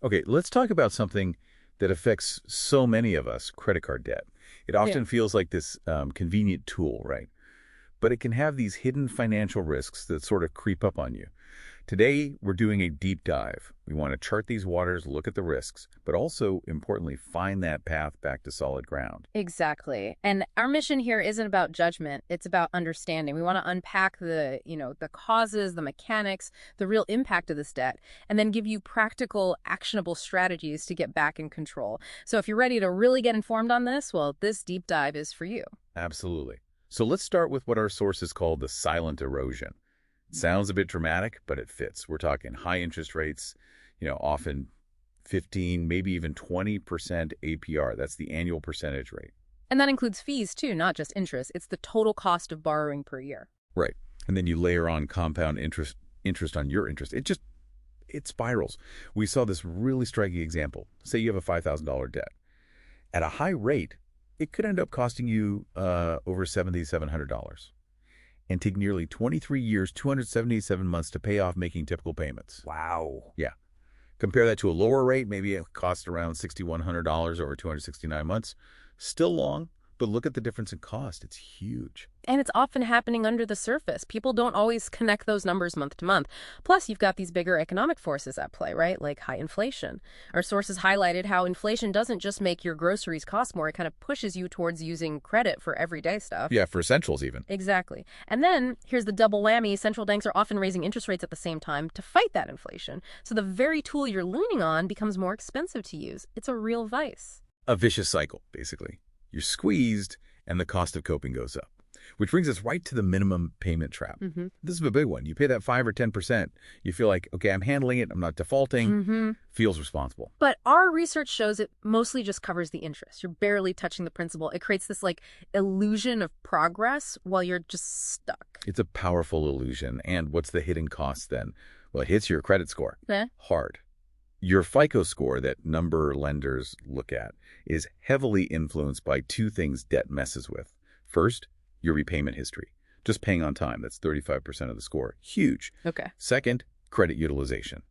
Okay, let's talk about something that affects so many of us, credit card debt. It Yeah. often feels like this convenient tool, right? But it can have these hidden financial risks that sort of creep up on you. Today, we're doing a deep dive. We want to chart these waters, look at the risks, but also, importantly, find that path back to solid ground. Exactly. And our mission here isn't about judgment, it's about understanding. We want to unpack the causes, the mechanics, the real impact of this debt, and then give you practical, actionable strategies to get back in control. So if you're ready to really get informed on this, well, this deep dive is for you. Absolutely. So let's start with what our sources call the silent erosion. Sounds a bit dramatic, but it fits. We're talking high interest rates, often 15, maybe even 20% APR. That's the annual percentage rate. And that includes fees too, not just interest. It's the total cost of borrowing per year. Right. And then you layer on compound interest on your interest. It spirals. We saw this really striking example. Say you have a $5,000 debt. At a high rate, it could end up costing you over $7,700 and take nearly 23 years, 277 months to pay off making typical payments. Wow. Yeah. Compare that to a lower rate, maybe it costs around $6,100 over 269 months. Still long, but look at the difference in cost. It's huge. And it's often happening under the surface. People don't always connect those numbers month to month. Plus, you've got these bigger economic forces at play, right? Like high inflation. Our sources highlighted how inflation doesn't just make your groceries cost more, it kind of pushes you towards using credit for everyday stuff. Yeah, for essentials even. Exactly. And then here's the double whammy. Central banks are often raising interest rates at the same time to fight that inflation. So the very tool you're leaning on becomes more expensive to use. It's a real vice. A vicious cycle, basically. You're squeezed, and the cost of coping goes up. Which brings us right to the minimum payment trap. This is a big one. You pay that 5 or 10%, you feel like, okay, I'm handling it, I'm not defaulting, feels responsible. But our research shows it mostly just covers the interest. You're barely touching the principal. It creates this illusion of progress while you're just stuck. It's a powerful illusion. And what's the hidden cost then? Well, it hits your credit score. Hard. Your FICO score that number lenders look at is heavily influenced by two things debt messes with. First, your repayment history. Just paying on time. That's 35% of the score. Huge. Okay. Second, credit utilization.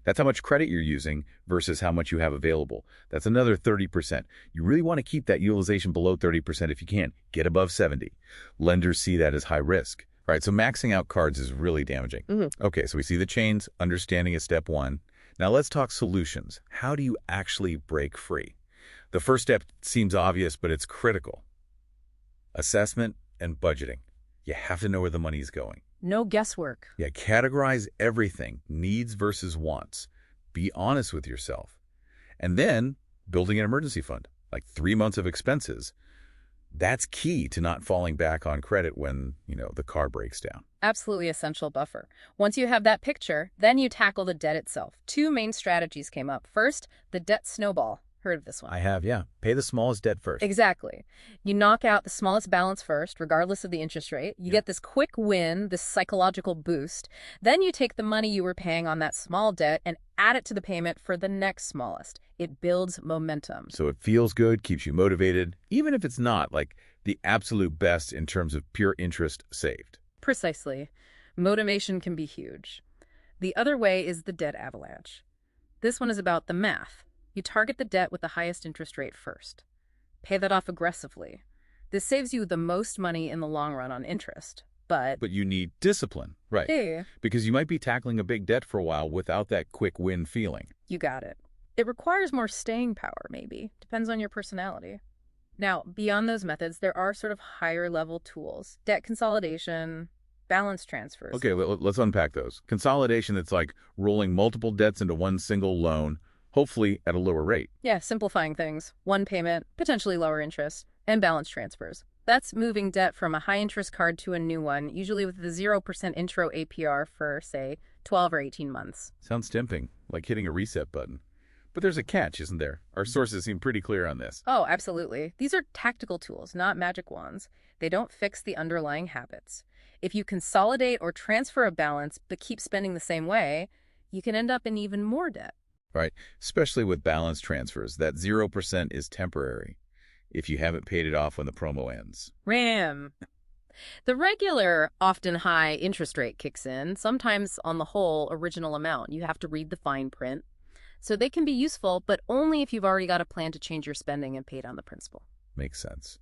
That's how much credit you're using versus how much you have available. That's another 30%. You really want to keep that utilization below 30% if you can. Get above 70. Lenders see that as high risk. Right, so maxing out cards is really damaging. Okay, so we see the chains. Understanding is step one. Now let's talk solutions. How do you actually break free? The first step seems obvious, but it's critical. Assessment and budgeting. You have to know where the money is going. No guesswork. Yeah, categorize everything, needs versus wants. Be honest with yourself. And then building an emergency fund, like 3 months of expenses. That's key to not falling back on credit when, the car breaks down. Absolutely essential buffer. Once you have that picture, then you tackle the debt itself. Two main strategies came up. First, the debt snowball. Heard of this one? I have, yeah. Pay the smallest debt first. Exactly. You knock out the smallest balance first, regardless of the interest rate. You get this quick win, this psychological boost. Then you take the money you were paying on that small debt and add it to the payment for the next smallest. It builds momentum. So it feels good, keeps you motivated, even if it's not like the absolute best in terms of pure interest saved. Precisely. Motivation can be huge. The other way is the debt avalanche. This one is about the math. You target the debt with the highest interest rate first. Pay that off aggressively. This saves you the most money in the long run on interest. But you need discipline, right? yeah, Because you might be tackling a big debt for a while without that quick win feeling. you got it. It requires more staying power, maybe. Depends on your personality. Now, beyond those methods, there are sort of higher level tools. Debt consolidation, balance transfers. Okay, let's unpack those. Consolidation, that's like rolling multiple debts into one single loan, hopefully at a lower rate. Yeah, simplifying things. One payment, potentially lower interest, and balance transfers. That's moving debt from a high-interest card to a new one, usually with the 0% intro APR for, say, 12 or 18 months. Sounds tempting, like hitting a reset button. But there's a catch, isn't there? Our sources seem pretty clear on this. Oh, absolutely. These are tactical tools, not magic wands. They don't fix the underlying habits. If you consolidate or transfer a balance but keep spending the same way, you can end up in even more debt. Right, especially with balance transfers. That 0% is temporary if you haven't paid it off when the promo ends. RAM. The regular, often high interest rate kicks in, sometimes on the whole original amount. You have to read the fine print. So they can be useful, but only if you've already got a plan to change your spending and pay down the principal. Makes sense.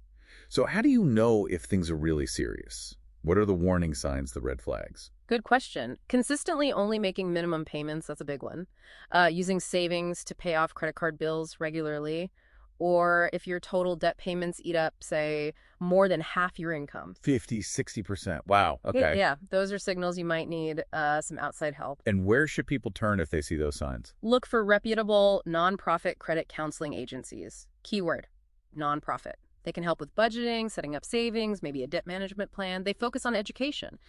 So how do you know if things are really serious? What are the warning signs, the red flags? Good question. Consistently only making minimum payments, that's a big one. Using savings to pay off credit card bills regularly. Or if your total debt payments eat up, say, more than half your income. 50, 60%. Wow. Yeah, Okay. yeah, those are signals you might need some outside help. And where should people turn if they see those signs? Look for reputable nonprofit credit counseling agencies. Keyword, nonprofit. They can help with budgeting, setting up savings, maybe a debt management plan. They focus on education.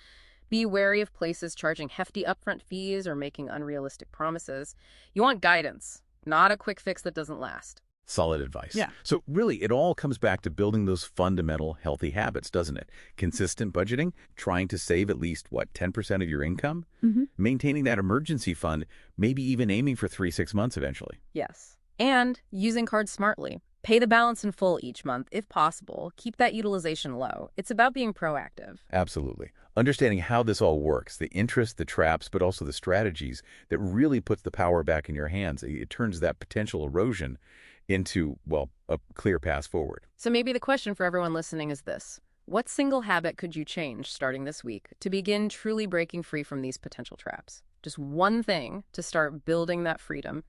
Be wary of places charging hefty upfront fees or making unrealistic promises. You want guidance, not a quick fix that doesn't last. Solid advice. Yeah. So really, it all comes back to building those fundamental healthy habits, doesn't it? Consistent budgeting, trying to save at least, 10% of your income? Maintaining that emergency fund, maybe even aiming for 3-6 months eventually. Yes. And using cards smartly. Pay the balance in full each month, if possible. Keep that utilization low. It's about being proactive. Absolutely. Understanding how this all works, the interest, the traps, but also the strategies that really puts the power back in your hands. It turns that potential erosion into, a clear path forward. So maybe the question for everyone listening is this. What single habit could you change starting this week to begin truly breaking free from these potential traps? Just one thing to start building that freedom